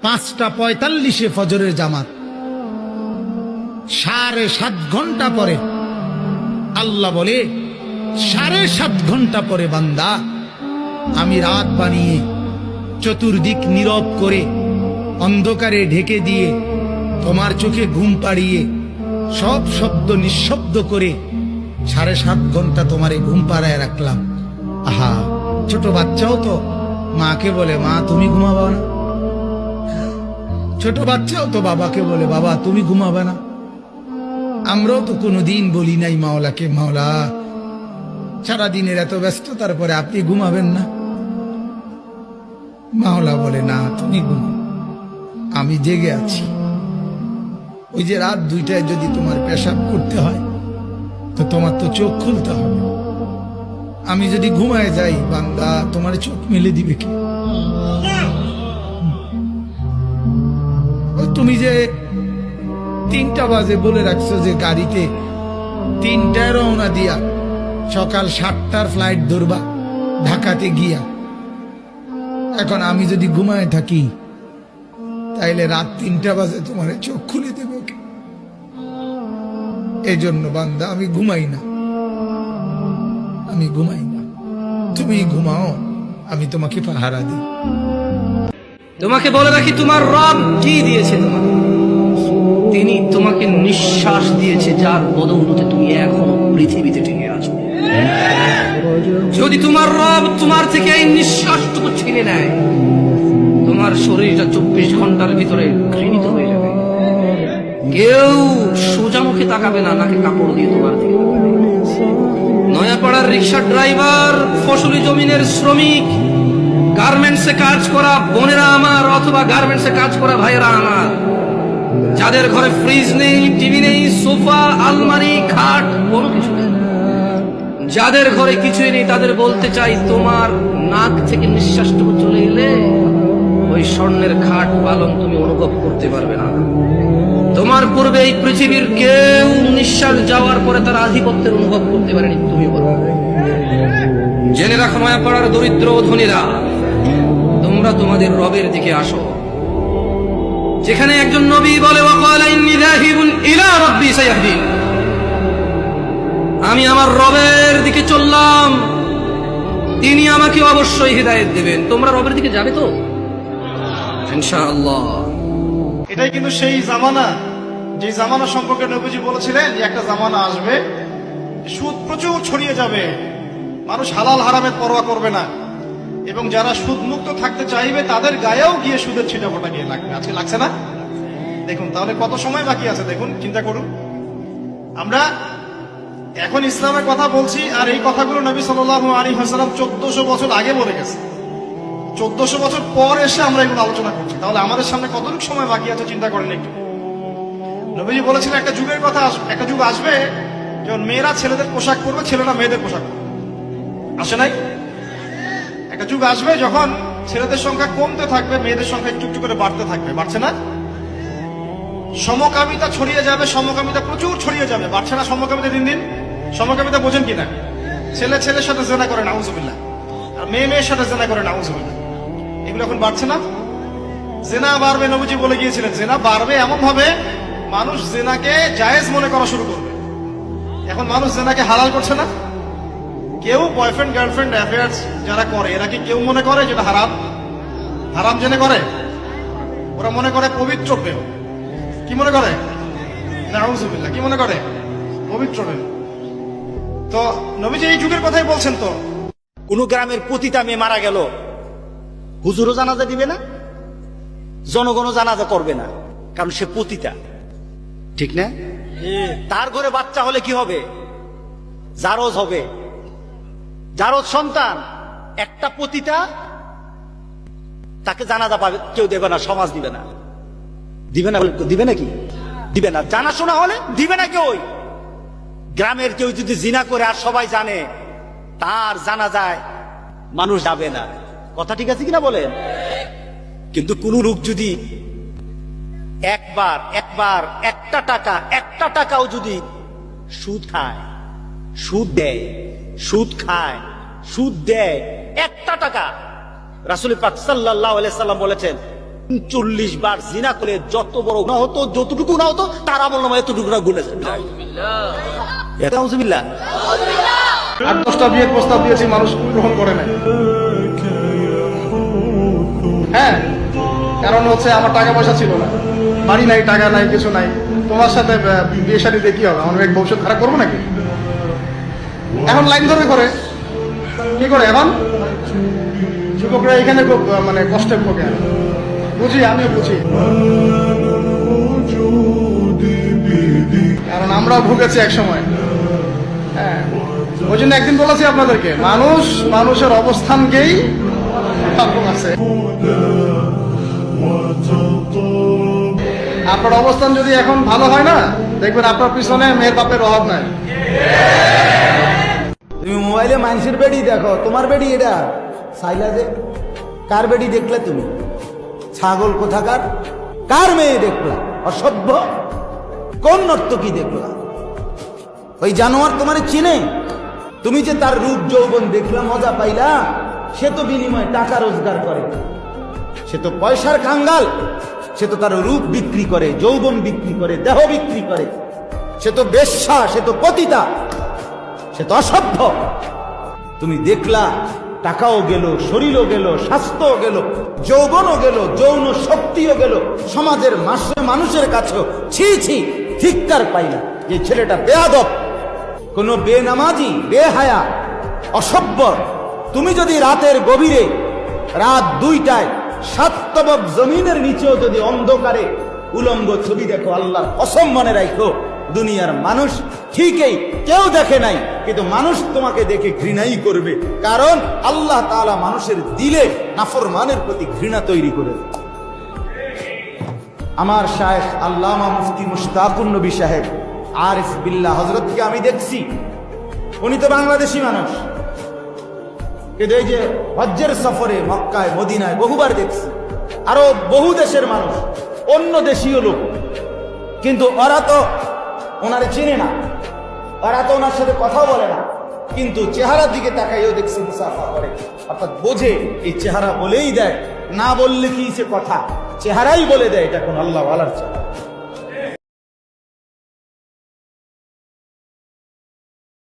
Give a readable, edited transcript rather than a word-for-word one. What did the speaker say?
5:45 ফজরের জামাত, 7.5 ঘন্টা পরে আল্লাহ বলে 7.5 ঘন্টা পরে বান্দা আমি রাত বানিয়ে চতুর্দিক নীরব করে অন্ধকারে ঢেকে দিয়ে তোমার চোখে ঘুম পাড়িয়ে সব শব্দ নিঃশব্দ করে 7.5 ঘন্টা তোমারে ঘুম পাড়ায় রাখলাম। আহা, ছোট বাচ্চাও তো মাকে বলে মা তুমি ঘুমাবা না, ছোট বাচ্চাও তো বাবাকে বলে বাবা তুমি ঘুমাবে না। আমরাও তো কোনোদিন বলি নাই মাওলাকে মাওলা সারাদিনের এত ব্যস্ততার পরে আপনি ঘুমাবেন না। মাওলা বলে না তুমি ঘুমাও, আমি জেগে আছি। ওই যে রাত 2টায় যদি তোমার পেশাব করতে হয় তো তোমার তো চোখ খুলতে হবে। আমি যদি ঘুমায় যাই বান্দা তোমার চোখ মেলে দিবে কি? তুমি যে 3টা বাজে বলে রাখছো যে গাড়িতে 3টায় রওনা দিয়া সকাল 7টার ফ্লাইট ধরবা ঢাকাতে গিয়া, এখন আমি যদি ঘুমায় থাকি তাইলে রাত 3টা বাজে তোমার চোখ খুলে দেবে কি? এই জন্য বান্দা আমি ঘুমাই না, আমি ঘুমাই না, তুমি ঘুমাও, আমি তোমাকে পাহারা দিই। তোমাকে বলে রাখি তোমার রব কি দিয়েছে তোমাকে? তিনি তোমাকে নিঃশ্বাস দিয়েছে, যার বদৌলতে তুমি এখনো পৃথিবীতে টিকে আছো। যদি তোমার রব তোমার থেকে এই নিঃশ্বাসটুকু ছিনে নেয়, তোমার শরীরটা 24 ঘন্টার ভিতরে ঘৃণিত হয়ে যাবে। কেউ সোজা মুখে তাকাবে না, নাকি কাপড় দিয়ে তোমার দিকে তাকাবে। নয়াপাড়ার রিক্সা ড্রাইভার, ফসলি জমিনের শ্রমিক, গার্মেন্টসে কাজ করা বোনেরা আমার, অথবা গার্মেন্টসে কাজ করা ভাইয়েরা আমার, যাদের ঘরে ফ্রিজ নেই, টিভি নেই, সোফা, আলমারি, খাট, কোনো কিছু নেই, যাদের ঘরে কিছুই নেই, তাদের বলতে চাই তোমার নাক থেকে নিঃশ্বাসটুকু চলে এলে ওই স্বর্ণের খাট পালং তুমি অনুভব করতে পারবে না। তোমার পূর্বে এই পৃথিবীর কেউ নিঃশ্বাস যাওয়ার পরে তার আধিপত্যের অনুভব করতে পারেনি, তুমি পারবে। জেনে রাখো নয়াপাড়ার দরিদ্র ধনীরা, তোমরা তোমাদের রবের দিকে আসো, যেখানে একজন নবী বলে ওয়াকালা ইন্নী যাহিবুন ইলা রাব্বি সায়াহদিন, আমি আমার রবের দিকে চললাম, তিনি আমাকে অবশ্যই হিদায়াত দেবেন। তোমরা রবের দিকে যাবে তো ইনশাআল্লাহ। এটাই কিন্তু সেই জামানা, যে জামানা সম্পর্কে নবীজি বলেছিলেন যে একটা জামানা আসবে, সুদ প্রচুর ছড়িয়ে যাবে, মানুষ হালাল হারামের পরোয়া করবে না, এবং যারা সুদ মুক্ত থাকতে চাইবে তাদের গায়েও গিয়ে সুদের ছিটাফোঁটা গিয়ে লাগবে। আজকে লাগছে না? দেখুন তাহলে কত সময় বাকি আছে, দেখুন চিন্তা করুন। আমরা এখন ইসলামের কথা বলছি, আর এই কথাগুলো নবী সাল্লাল্লাহু আলাইহি ওয়াসাল্লাম 1400 বছর আগে বলে গেছে। 1400 বছর পর এসে আমরা এগুলো আলোচনা করছি, তাহলে আমাদের সামনে কতটুকু সময় বাকি আছে চিন্তা করেন একটু। নবীজি বলেছিলেন একটা যুগের কথা, একটা যুগ আসবে যখন মেয়েরা ছেলেদের পোশাক পরবে, ছেলেরা মেয়েদের পোশাক পরবে। আসে নাই? একটা যুগ আসবে যখন ছেলেদের সংখ্যা কমতে থাকবে, মেয়েদের সংখ্যা একটু একটু করে বাড়তে থাকবে। বাড়ছে না? সমকামিতা ছড়িয়ে যাবে, সমকামিতা প্রচুর ছড়িয়ে যাবে। বাড়ছে না সমকামিতা দিন দিন? সমকামিতা বোঝেন কিনা? ছেলে ছেলের সাথে জেনা করে নাউজুবিল্লাহ, আর মেয়ে মেয়ের সাথে জেনা করে নাউজুবিল্লাহ। এগুলো এখন বাড়ছে না? জেনা বাড়বে, নবীজি বলে গিয়েছিলেন জেনা বাড়বে এমন ভাবে মানুষ জেনাকে জায়েজ মনে করা শুরু করবে। এখন মানুষ জেনাকে হালাল করছে না। কেউ বয়ফ্রেন্ড গার্লফ্রেন্ড অ্যাফেয়ার্স যারা করে, এরা কি কেউ মনে করে যেটা হারাম? হারাম জেনে করে? ওরা মনে করে পবিত্র প্রেম। কি মনে করে? নাউজুবিল্লাহ। কি মনে করে? পবিত্র প্রেম। তো নবীজি এই যুগের কথাই বলছেন। তো কোন গ্রামের পতিতা মেয়ে মারা গেল, হুজুরও জানাজা দিবে না, জনগণও জানাজা করবে না, কারণ সে পতিতা, ঠিক না? তার ঘরে বাচ্চা হলে কি হবে? জারজ হবে, জারজ সন্তান। একটা পতিতা, তাকে জানাজা পাবে কেউ দেবে না, সমাজ দিবে না। দিবে না? দিবে নাকি? দিবে না। জানাশোনা হলে দিবে না কেউ। গ্রামের কেউ যদি জিনা করে আর সবাই জানে, তার জানাজায় মানুষ যাবে না। কথা ঠিক আছে কিনা বলেন? কিন্তু কোন লোক যদি একবার একটা টাকাও যদি সুদ খায়, সুদ দেয়, সুদ খায়, সুদ দেয়, একটা টাকা, রাসূল পাক সাল্লাল্লাহু আলাইহি সাল্লাম বলেছেন 40 বার জিনা করে যত বড় গুনাহ হতো, যতটুকু না হতো তার আমল নামায় এতটুকু না গুণে যায়। এটা আউযুবিল্লাহ। 8-10টা বিয়ের প্রস্তাব দিয়েছি, মানুষ গ্রহণ করে নাই। হ্যাঁ, কারণ হচ্ছে আমার টাকা পয়সা ছিল না, বাড়ি নাই, টাকা নাই, কিছু নাই। তোমার সাথে বিয়ে শাদী দিয়ে কি হবে? আমার মেয়ের ভবিষ্যৎ খারাপ করবো নাকি? এখন লাইন ধরে করে কি করে? এখন যুবকরা এখানে খুব মানে কষ্টে ভোগে। বুঝি, আমিও বুঝি, কারণ আমরাও ভুগেছি এক সময়। হ্যাঁ, ওই জন্য একদিন বলেছি আপনাদেরকে, মানুষের অবস্থানকেই আছে। আপনার অবস্থান যদি এখন ভালো হয় না, দেখবেন আপনার পিছনে মেয়ের বাপের অভাব নাই। তুমি মোবাইলে মানুষের বেডি দেখো, তোমার বেডি এটা সাইলা যে কার বেডি দেখলে তুমি? ছাগল কোথাকার, কার মেয়ে দেখলা? অসভ্য, কোন নর্তকী দেখলা? ওই জানোয়ার তোমার চিনে? তুমি যে তার রূপ যৌবন দেখলা, মজা পাইলা, সে তো বিনিময়ে টাকা রোজগার করে, সে তো পয়সার কাঙ্গাল, সে তো তার রূপ বিক্রি করে, যৌবন বিক্রি করে, দেহ বিক্রি করে, সে তো বেশ্যা, সে তো পতিতা, সে তো অসভ্য। তুমি দেখলা, টাকাও গেল, শরীরও গেল, স্বাস্থ্যও গেল, যৌবনও গেল, যৌন শক্তিও গেল, সমাজের মানুষের কাছেও ছি ছি ধিক্কার পাইলা যে ছেলেটা বেয়াদব, কোন বেনামাজি, বেহায়া, অসভ্য। তুমি যদি রাতের গভীরে, রাত 2টায় 7 তবক জমিনের নিচেও যদি অন্ধকারে উলঙ্গ ছবি দেখো, আল্লাহর কসম মনে রাখো, দুনিয়ার মানুষ ঠিকই কেউ দেখে নাই, কিন্তু মানুষ তোমাকে দেখে ঘৃণাই করবে, কারণ আল্লাহ তাআলা মানুষের দিলে নাফরমানের প্রতি ঘৃণা তৈরি করে। আমার শায়েখ আল্লামা মুফতি মুশতাকুন নবী সাহেব আরিফ বিল্লাহ হযরতকে আমি দেখছি, উনি তো বাংলাদেশি মানুষ, কিন্তু এই যে হজ্জের সফরে মক্কায় মদিনায় বহুবার দেখছি, আরো বহু দেশের মানুষ, অন্য দেশীয় লোক, কিন্তু ওরা তো ওনারে চিনে না, ওরা তো ওনার সাথে কথা বলে না, কিন্তু চেহারার দিকে তাকাইও দেখছি মুসাফা করে, অর্থাৎ বোঝে এই চেহারা বলেই দেয়, না বললে কি সে কথা, চেহারাই বলে দেয় এটা কোন আল্লাহ ওয়ালার চেহারা।